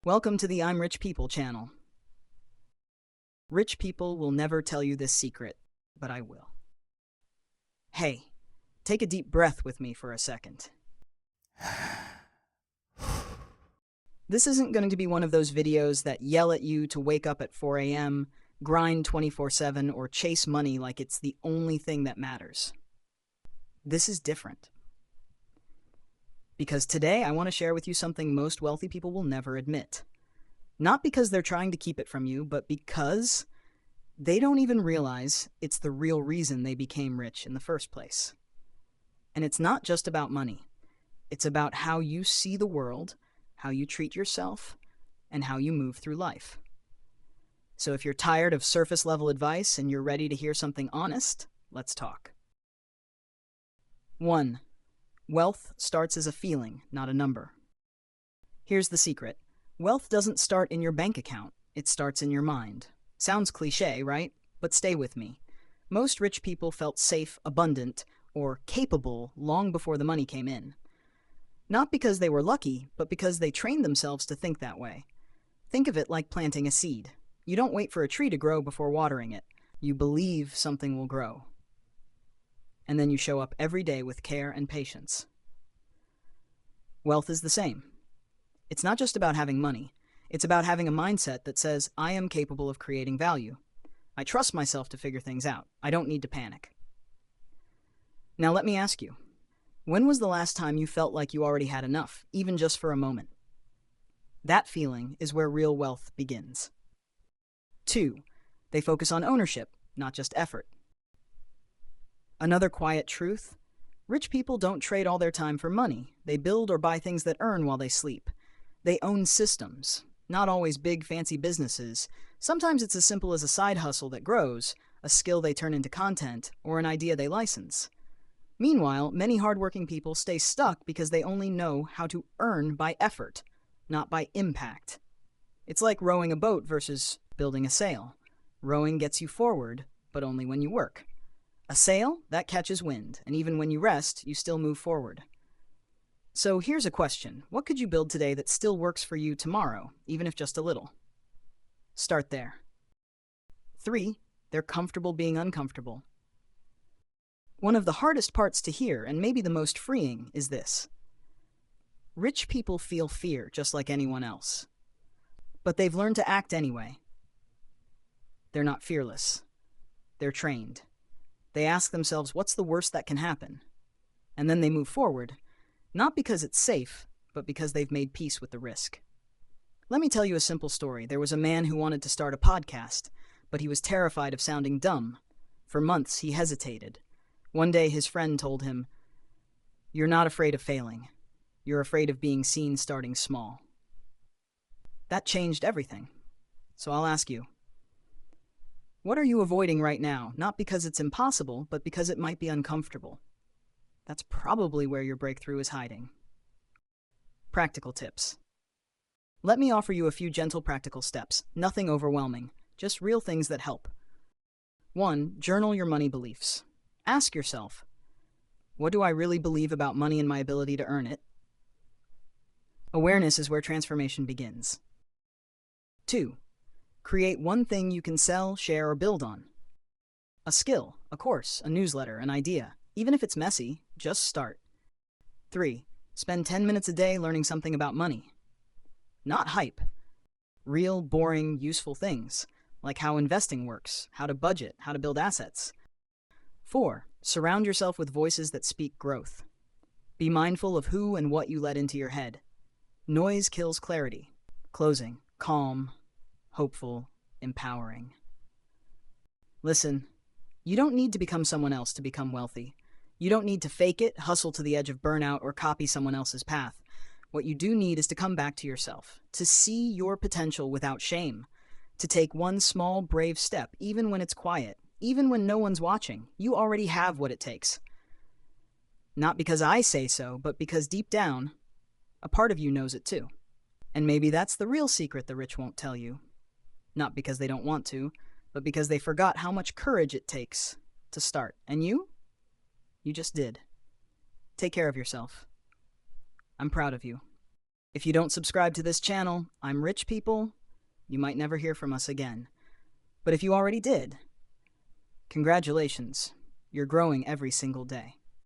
Welcome to the I'm Rich People channel. Rich people will never tell you this secret, but I will. Hey, take a deep breath with me for a second. This isn't going to be one of those videos that yell at you to wake up at 4 a.m., grind 24/7, or chase money like it's the only thing that matters. This is different. Because today I want to share with you something most wealthy people will never admit. Not because they're trying to keep it from you, but because they don't even realize it's the real reason they became rich in the first place. And it's not just about money. It's about how you see the world, how you treat yourself, and how you move through life. So if you're tired of surface-level advice and you're ready to hear something honest, let's talk. 1. Wealth starts as a feeling, not a number. Here's the secret. Wealth doesn't start in your bank account. It starts in your mind. Sounds cliche, right? But stay with me. Most rich people felt safe, abundant, or capable long before the money came in. Not because they were lucky, but because they trained themselves to think that way. Think of it like planting a seed. You don't wait for a tree to grow before watering it. You believe something will grow. And then you show up every day with care and patience. Wealth is the same. It's not just about having money. It's about having a mindset that says, I am capable of creating value. I trust myself to figure things out. I don't need to panic. Now let me ask you, when was the last time you felt like you already had enough, even just for a moment? That feeling is where real wealth begins. 2. They focus on ownership, not just effort. Another quiet truth, rich people don't trade all their time for money. They build or buy things that earn while they sleep. They own systems, not always big fancy businesses. Sometimes it's as simple as a side hustle that grows, a skill they turn into content, or an idea they license. Meanwhile, many hardworking people stay stuck because they only know how to earn by effort, not by impact. It's like rowing a boat versus building a sail. Rowing gets you forward, but only when you work. A sail, that catches wind, and even when you rest, you still move forward. So here's a question. What could you build today that still works for you tomorrow, even if just a little? Start there. 3. They're comfortable being uncomfortable. One of the hardest parts to hear, and maybe the most freeing, is this. Rich people feel fear just like anyone else. But they've learned to act anyway. They're not fearless. They're trained. They ask themselves, what's the worst that can happen? And then they move forward, not because it's safe, but because they've made peace with the risk. Let me tell you a simple story. There was a man who wanted to start a podcast, but he was terrified of sounding dumb. For months, he hesitated. One day, his friend told him, "You're not afraid of failing. You're afraid of being seen starting small." That changed everything. So I'll ask you, what are you avoiding right now? Not because it's impossible, but because it might be uncomfortable. That's probably where your breakthrough is hiding. Practical tips. Let me offer you a few gentle practical steps. Nothing overwhelming, just real things that help. 1. Journal your money beliefs. Ask yourself, what do I really believe about money and my ability to earn it? Awareness is where transformation begins. 2. Create one thing you can sell, share, or build on. A skill, a course, a newsletter, an idea. Even if it's messy, just start. 3. Spend 10 minutes a day learning something about money. Not hype. Real, boring, useful things, like how investing works, how to budget, how to build assets. 4. Surround yourself with voices that speak growth. Be mindful of who and what you let into your head. Noise kills clarity. Closing. Calm, hopeful, empowering. Listen, you don't need to become someone else to become wealthy. You don't need to fake it, hustle to the edge of burnout, or copy someone else's path. What you do need is to come back to yourself, to see your potential without shame, to take one small, brave step, even when it's quiet, even when no one's watching. You already have what it takes. Not because I say so, but because deep down, a part of you knows it too. And maybe that's the real secret the rich won't tell you. Not because they don't want to, but because they forgot how much courage it takes to start. And you just did. Take care of yourself. I'm proud of you. If you don't subscribe to this channel, I'm Rich People, you might never hear from us again. But if you already did, congratulations, you're growing every single day.